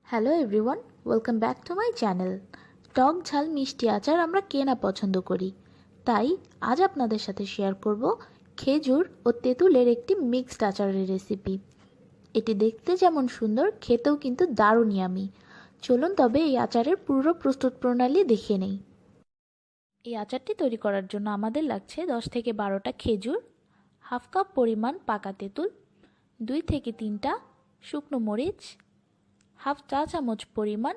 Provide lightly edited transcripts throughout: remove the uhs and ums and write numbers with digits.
Hello everyone, welcome back to my channel. টক ঝাল মিষ্টি আচার আমরা কে না পছন্দ করি, তাই আজ আপনাদের সাথে শেয়ার করব খেজুর ও তেঁতুলের একটি মিক্সড আচারের রেসিপি। এটি দেখতে যেমন সুন্দর, খেতেও কিন্তু দারুণ ইয়ামি। চলুন তবে এই আচারের পুরো প্রস্তুত প্রণালী দেখে নেই। এই আচারটি তৈরি করার জন্য আমাদের লাগছে 10 থেকে 12টা খেজুর, হাফ কাপ পরিমাণ পাকা তেঁতুল, 2 থেকে 3টা শুকনো মরিচ, হাফ চা চামচ পরিমাণ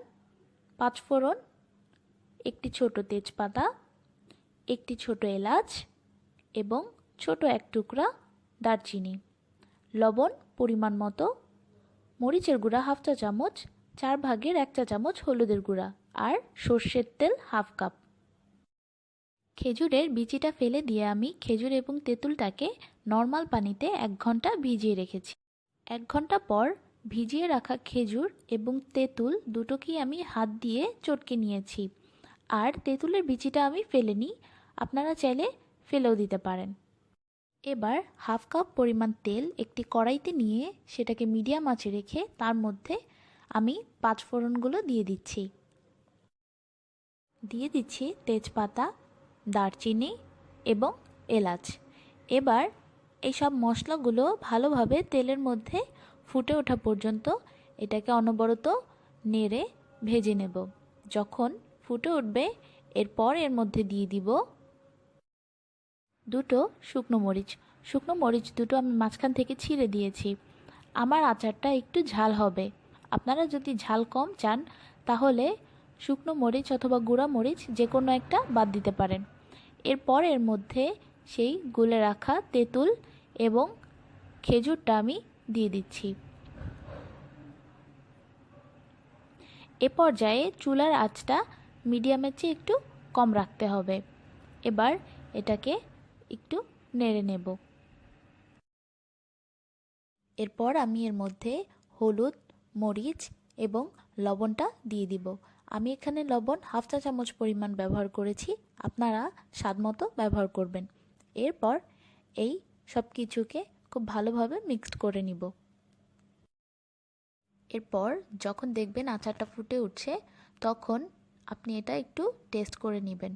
পাঁচফোড়ন, একটি ছোট তেজপাতা, একটি ছোট এলাচ এবং ছোট এক টুকরা দারচিনি, লবণ পরিমাণ মতো, মরিচের গুঁড়া হাফ চা চামচ, 1/4 চা চামচ হলুদের গুঁড়া আর সর্ষের তেল হাফ কাপ। খেজুরের বিচিটা ফেলে দিয়ে আমি খেজুর এবং তেঁতুলটাকে নর্মাল পানিতে 1 ঘন্টা ভিজিয়ে রেখেছি। 1 ঘন্টা পর ভিজিয়ে রাখা খেজুর এবং তেঁতুল দুটোকেই আমি হাত দিয়ে চটকে নিয়েছি। আর তেঁতুলের বিচিটা আমি ফেলিনি, আপনারা চাইলে ফেলেও দিতে পারেন। এবার হাফ কাপ পরিমাণ তেল একটি কড়াইতে নিয়ে সেটাকে মিডিয়াম আঁচে রেখে তার মধ্যে আমি পাঁচফোড়নগুলো দিয়ে দিচ্ছি তেজপাতা, দারচিনি এবং এলাচ। এবার এই সব মশলাগুলো ভালোভাবে তেলের মধ্যে ফুটে ওঠা পর্যন্ত এটাকে অনবরত নেড়ে ভেজে নেব। যখন ফুটে উঠবে এরপর এর মধ্যে দিয়ে দিব 2টো শুকনো মরিচ দুটো আমি মাঝখান থেকে ছিঁড়ে দিয়েছি। আমার আচারটা একটু ঝাল হবে, আপনারা যদি ঝাল কম চান তাহলে শুকনো মরিচ অথবা গুঁড়া মরিচ যে কোনো একটা বাদ দিতে পারেন। এরপর এর মধ্যে সেই গুলে রাখা তেঁতুল এবং খেজুরটা আমি দিয়ে দিচ্ছি। এ পর্যায়ে চুলার আঁচটা মিডিয়ামের চেয়ে একটু কম রাখতে হবে। এবার এটাকে একটু নেড়ে নেব। এরপর আমি এর মধ্যে হলুদ, মরিচ এবং লবণটা দিয়ে দিব। আমি এখানে লবণ হাফ চা চামচ পরিমাণ ব্যবহার করেছি, আপনারা স্বাদমতো ব্যবহার করবেন। এরপর এই সব কিছুকে খুব ভালোভাবে মিক্সড করে নিব। এরপর যখন দেখবেন আচারটা ফুটে উঠছে তখন আপনি এটা একটু টেস্ট করে নেবেন।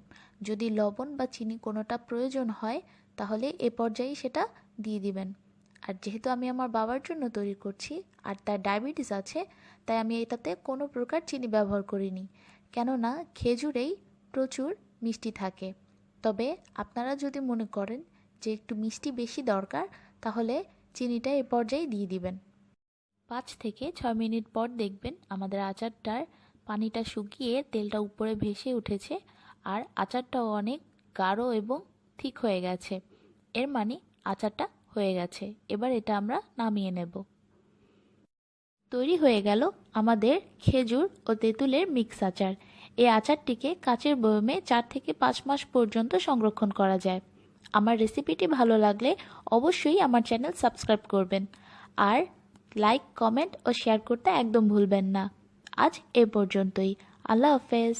যদি লবণ বা চিনি কোনোটা প্রয়োজন হয় তাহলে এ পর্যায়ে সেটা দিয়ে দিবেন। আর যেহেতু আমি আমার বাবার জন্য তৈরি করছি আর তার ডায়াবেটিস আছে, তাই আমি এটাতে কোনো প্রকার চিনি ব্যবহার করিনি, কেননা খেজুরেই প্রচুর মিষ্টি থাকে। তবে আপনারা যদি মনে করেন যে একটু মিষ্টি বেশি দরকার তাহলে চিনিটা এ পর্যায়ে দিয়ে দিবেন। 5 থেকে 6 মিনিট পর দেখবেন আমাদের আচারটার পানিটা শুকিয়ে তেলটা উপরে ভেসে উঠেছে আর আচারটাও অনেক গাঢ় এবং ঠিক হয়ে গেছে। এর মানে আচারটা হয়ে গেছে। এবার এটা আমরা নামিয়ে নেব। তৈরি হয়ে গেল আমাদের খেজুর ও তেঁতুলের মিক্স আচার। এই আচারটিকে কাচের বয়মে 4 থেকে 5 মাস পর্যন্ত সংরক্ষণ করা যায়। আমার রেসিপিটি ভালো লাগলে অবশ্যই আমার চ্যানেল সাবস্ক্রাইব করবেন আর লাইক, কমেন্ট ও শেয়ার করতে একদম ভুলবেন না। আজ এ পর্যন্তই। আল্লাহ হাফেজ।